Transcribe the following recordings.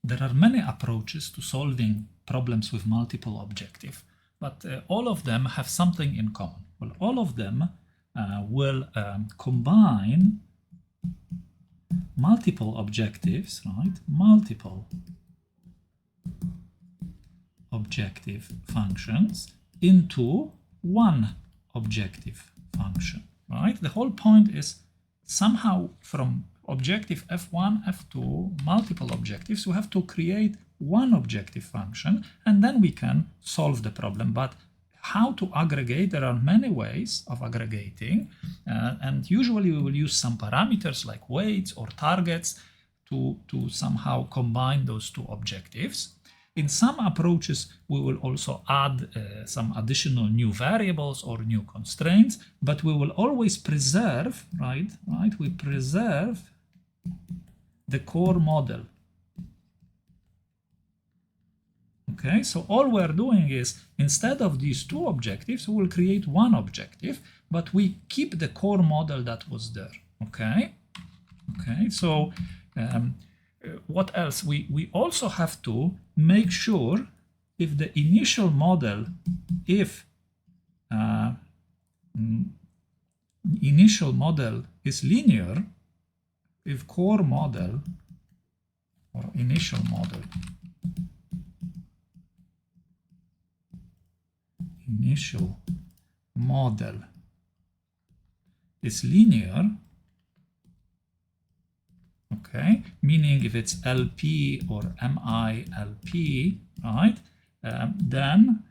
there are many approaches to solving problems with multiple objectives, but all of them have something in common. Well, all of them will combine multiple objectives, right? Multiple objective functions into one objective function, right? The whole point is somehow from objective f1, f2, multiple objectives, we have to create one objective function and then we can solve the problem. But how to aggregate? There are many ways of aggregating, and usually we will use some parameters like weights or targets to somehow combine those two objectives. In some approaches, we will also add some additional new variables or new constraints, but we will always preserve, right? We preserve the core model. Okay, so all we're doing is instead of these two objectives, we will create one objective, but we keep the core model that was there. Okay, so what else? We also have to make sure if the initial model, initial model is linear, if core model or initial model is linear, okay, meaning if it's LP or MILP, right, then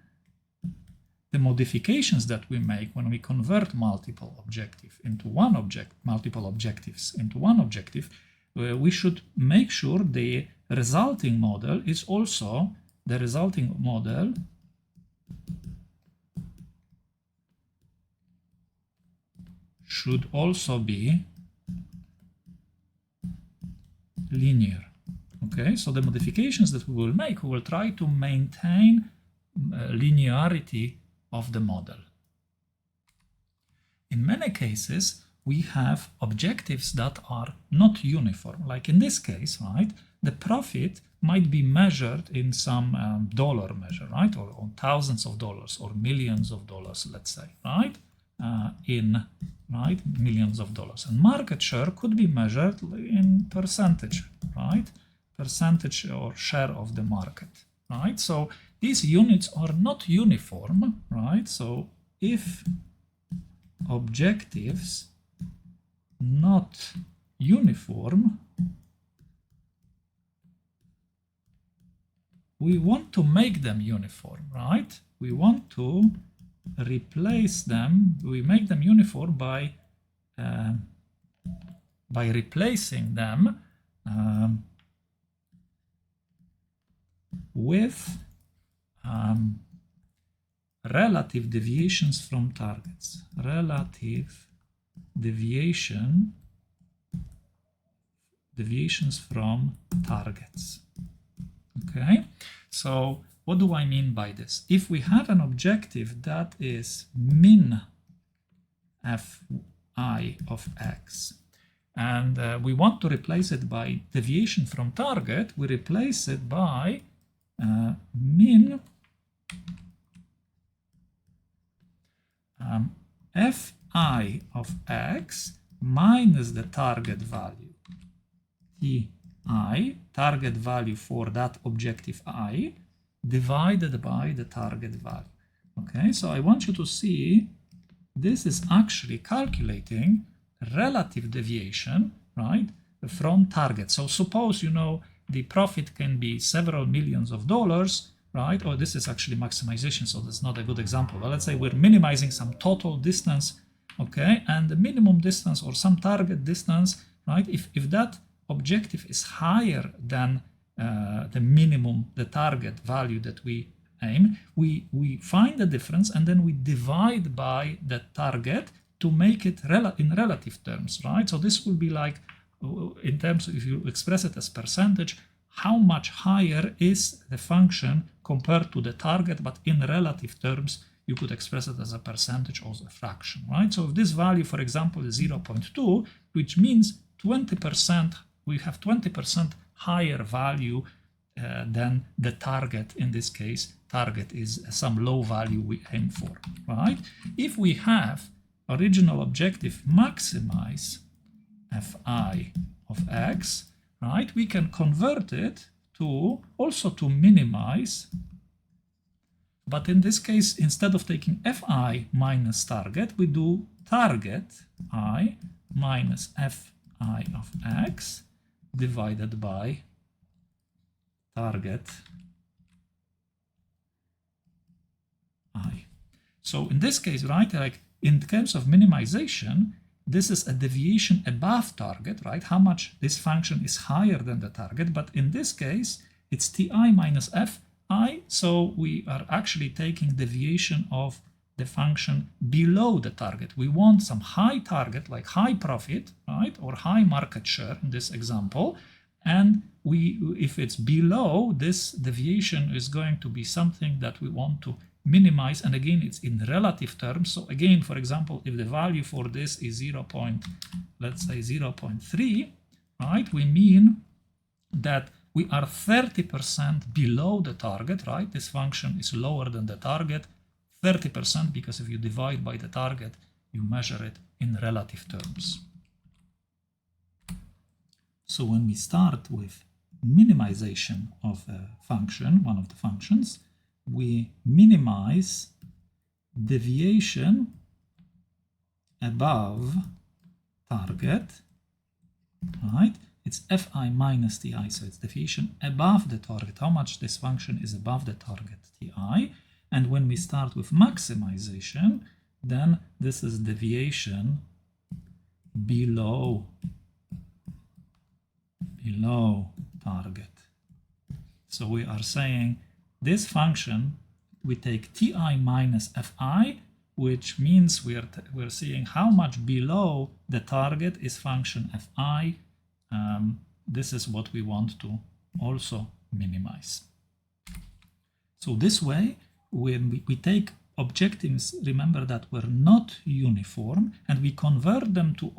the modifications that we make when we convert multiple objectives into one object, multiple objectives into one objective, we should make sure the resulting model is also the resulting model should also be linear. Okay, so the modifications that we will make, we will try to maintain linearity of the model. In many cases, we have objectives that are not uniform. Like in this case, right, the profit might be measured in some dollar measure, right, or on thousands of dollars or millions of dollars, let's say, right, millions of dollars. And market share could be measured in percentage, right, percentage or share of the market, right? So these units are not uniform, right? So if objectives not uniform, we want to make them uniform, right? We want to replace them, we make them uniform by replacing them with relative deviations from targets. Relative deviations from targets. Okay, so what do I mean by this? If we have an objective that is min fi of x, and we want to replace it by deviation from target, we replace it by min fi of x minus the target value, ti, target value for that objective I, divided by the target value. Okay, so I want you to see this is actually calculating relative deviation, right, from target. So suppose, you know, the profit can be several millions of dollars, right? Or this is actually maximization, so that's not a good example. But let's say we're minimizing some total distance, okay, and the minimum distance or some target distance, right? If that objective is higher than the minimum, the target value that we aim, we find the difference and then we divide by the target to make it in relative terms, right? So this will be like, in terms of, if you express it as percentage, how much higher is the function compared to the target, but in relative terms, you could express it as a percentage or as a fraction, right? So if this value, for example, is 0.2, which means 20%, we have 20% higher value then the target, in this case, target is some low value we aim for, right? If we have original objective maximize fi of x, right, we can convert it to also to minimize, but in this case, instead of taking fi minus target, we do target I minus fi of x divided by target I. So in this case, right, like in terms of minimization, this is a deviation above target, right? How much this function is higher than the target, but in this case, it's ti minus fi, so we are actually taking deviation of the function below the target. We want some high target, like high profit, right, or high market share in this example, and if it's below, this deviation is going to be something that we want to minimize, and again it's in relative terms. So again, for example, if the value for this is let's say 0.3, right, we mean that we are 30% below the target, right? This function is lower than the target, 30%, because if you divide by the target, you measure it in relative terms. So when we start with minimization of a function, one of the functions, we minimize deviation above target, right? It's fi minus ti, so it's deviation above the target, how much this function is above the target ti. And when we start with maximization, then this is deviation below target. So we are saying this function, we take ti minus fi, which means we're seeing how much below the target is function fi. This is what we want to also minimize. So this way, when we take objectives, remember that were not uniform, and we convert them to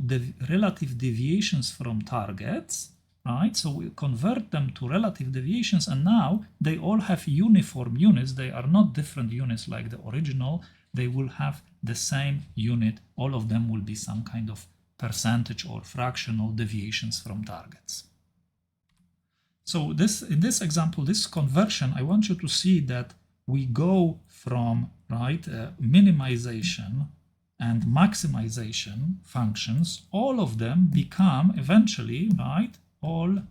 the relative deviations from targets, right? So we convert them to relative deviations, and now they all have uniform units. They are not different units like the original. They will have the same unit. All of them will be some kind of percentage or fractional deviations from targets. So in this example, this conversion, I want you to see that we go from, right, minimization and maximization functions. All of them become eventually, right, all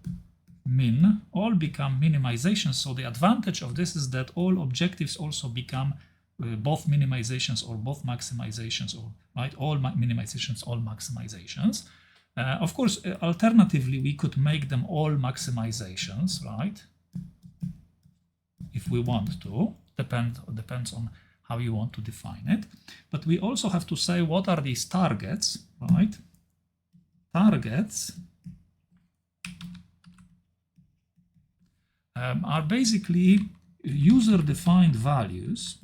become minimizations. So the advantage of this is that all objectives also become both minimizations or both maximizations, or right, all minimizations, all maximizations. Of course, alternatively, we could make them all maximizations, right? If we want to, depends on how you want to define it. But we also have to say what are these targets, right? Targets are basically user-defined values,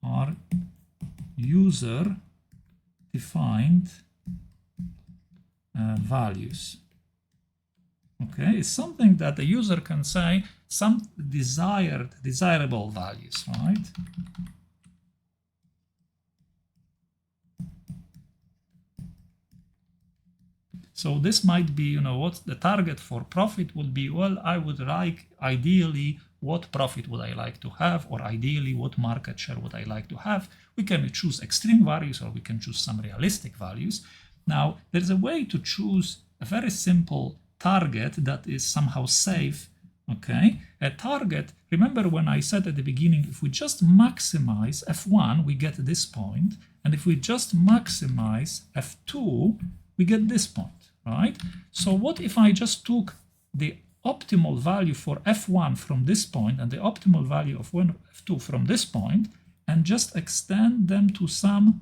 are user-defined values. Okay, it's something that the user can say, some desirable values, right? So this might be, you know, what the target for profit would be. Well, I would like, ideally, what profit would I like to have, or ideally, what market share would I like to have? We can choose extreme values, or we can choose some realistic values. Now, there's a way to choose a very simple target that is somehow safe. Okay, a target, remember when I said at the beginning, if we just maximize f1, we get this point, and if we just maximize f2, we get this point, right? So what if I just took the optimal value for f1 from this point and the optimal value of f2 from this point, and just extend them to some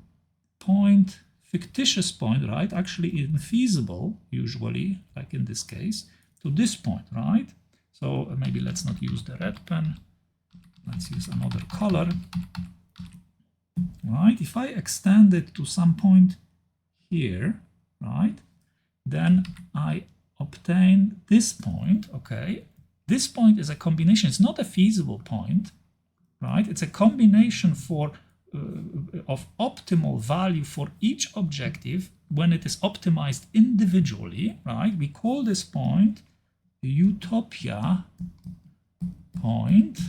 point, fictitious point, right? Actually infeasible, usually, like in this case, to this point, right? So maybe let's not use the red pen. Let's use another color, right? If I extend it to some point here, right, then I obtain this point, okay? This point is a combination. It's not a feasible point, right? It's a combination of optimal value for each objective when it is optimized individually, right? We call this point utopia point,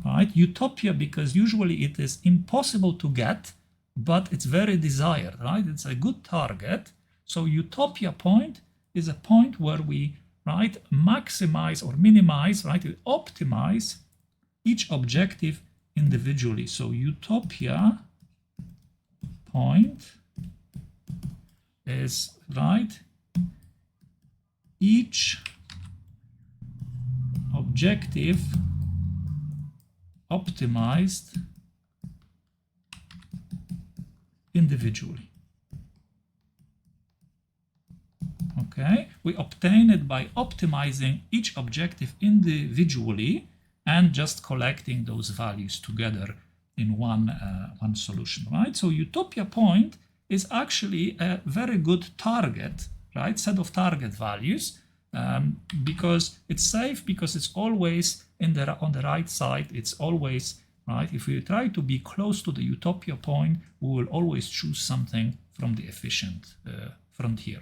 right? Utopia because usually it is impossible to get, but it's very desired, right? It's a good target. So utopia point is a point where we, right, maximize or minimize, right, we optimize each objective individually. So utopia point is, right, each objective optimized individually. Okay, we obtain it by optimizing each objective individually and just collecting those values together in one solution, right? So utopia point is actually a very good target, right? Set of target values, because it's safe, because it's always on the right side. It's always, right? If we try to be close to the utopia point, we will always choose something from the efficient frontier.